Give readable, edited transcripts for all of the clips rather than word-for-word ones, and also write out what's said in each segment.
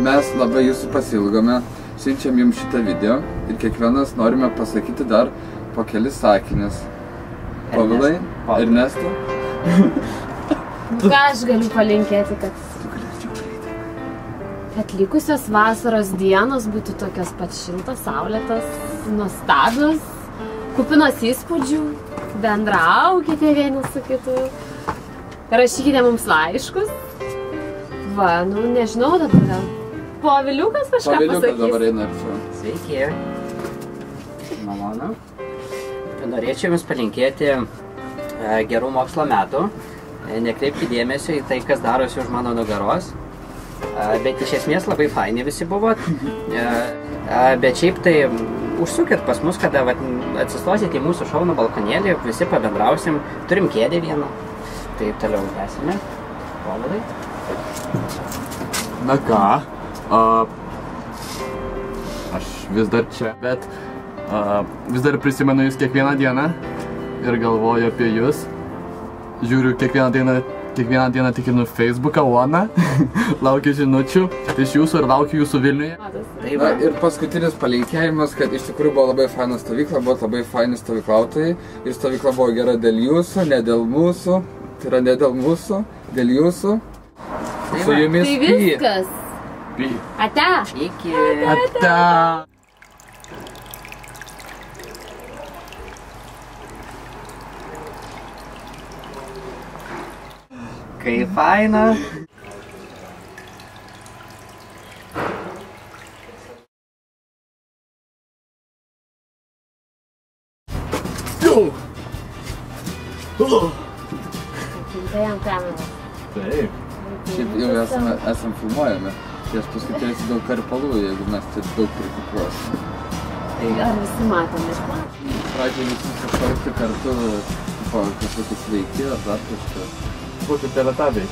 mes labai jūsų pasilgome, siunčiam jums šitą video ir kiekvienas norime pasakyti dar po kelis sakinius. Povilai, Ernesto. Ką aš galiu palinkėti, kad likusios vasaros dienos būtų tokios pat šiltos, saulėtos, nuostabios, kupinos įspūdžių, bendraukite vieni su kitu, rašykite mums laiškus. Va, nu nežinau dabar gal. Poviliukas kažką pasakys. Poviliukas dabar eina arčiau. Sveiki. Malonu. Norėčiau jums palinkėti gerų mokslo metų. Nekreipkite dėmesio į tai, kas darosi už mano nugaros. Bet iš esmės labai faini visi buvot. Bet šiaip tai užsukit pas mus, kada atsistosit į mūsų šaunų balkonėlį, visi pabendrausim. Turim kėdę vieną. Tai toliau tęsime. Povilai. Na ką, aš vis dar čia, bet vis dar prisimenu jūs kiekvieną dieną ir galvoju apie jūs. Žiūriu kiekvieną dieną tikrinu Facebooką, Oną, laukiu žinučių iš jūsų ir laukiu jūsų Vilniuje. Na, ir paskutinis palinkėjimas, kad iš tikrųjų buvo labai faina stovykla, buvo labai faini stovyklautojai ir stovykla buvo gera dėl jūsų, ne dėl mūsų, tai yra ne dėl mūsų, dėl jūsų. Su jumis tai viskas. Ate. Iki. Ate. Kaip faina. Tai ant kameros. Taip. Šiaip jau esam filmuojami. Tai aš paskui turėsiu daug karpalų, jeigu mes čia daug kritikuosim. Tai ar visi matome? Pradžiai visi sušaukti kartu kažkokį sveiki ar dar kažką. Būtų teletabiai.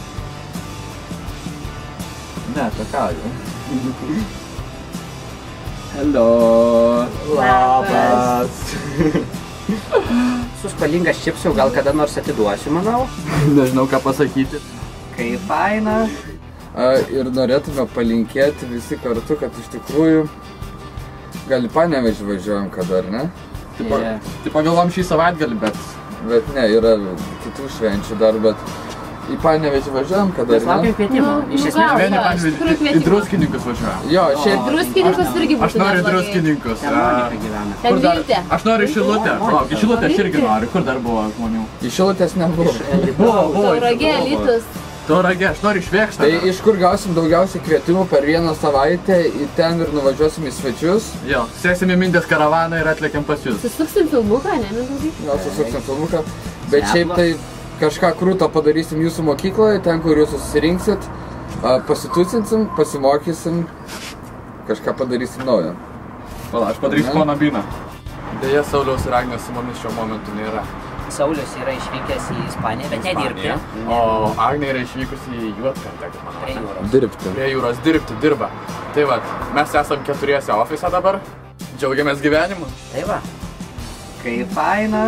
Ne, kakauju. Hello. Labas. Su skolingas čipsų gal kada nors atiduosiu, manau. Nežinau, ką pasakyti. Kaip faina. Ir norėtume palinkėti visi kartu, kad iš tikrųjų gal į Panevėžį važiuojam kada, ar ne? Tai pagalvom šį savaitgalį, bet ne, yra kitų švenčių dar, bet į Panevėžį važiuojam kada, ar ne? Mes laukiam kvietimo. Iš esmės į Druskininkus važiuojam. Jo, šiaip Druskininkus irgi būtų aš noriu į Druskininkus. Ten Viltė. Aš noriu į Šilutę. Į Šilutę aš irgi noriu. Kur dar buvo žmonių? Į Šilutės nebuvo. Buvo. Tauragė, Alytus. Tauragė, aš noriu išvėkštą. Tai iš kur gausim daugiausiai kvietimų per vieną savaitę, į ten ir nuvažiuosim į svečius? Jo, sėsim į Mindės karavaną ir atlėkiam pas jūs. Susuksim filmuką, ne, Mindaugai? Jo, susuksim filmuką. Bet šiaip tai kažką krūto padarysim jūsų mokykloje, ten, kur jūs susirinksit, pasitusinsim, pasimokysim, kažką padarysim naujo. Pala, aš padarysiu poną Biną. Deja, Sauliaus ir Agnės su mumis šiuo momentu nėra. Saulius yra išvykęs į Ispaniją, bet nedirbti. O Agnė yra išvykusi į Juodkrantę, kaip man atrodo. Dirbti. Prie jūros dirba. Tai va, mes esam keturiese ofise dabar, džiaugiamės gyvenimu. Tai va, kaip faina.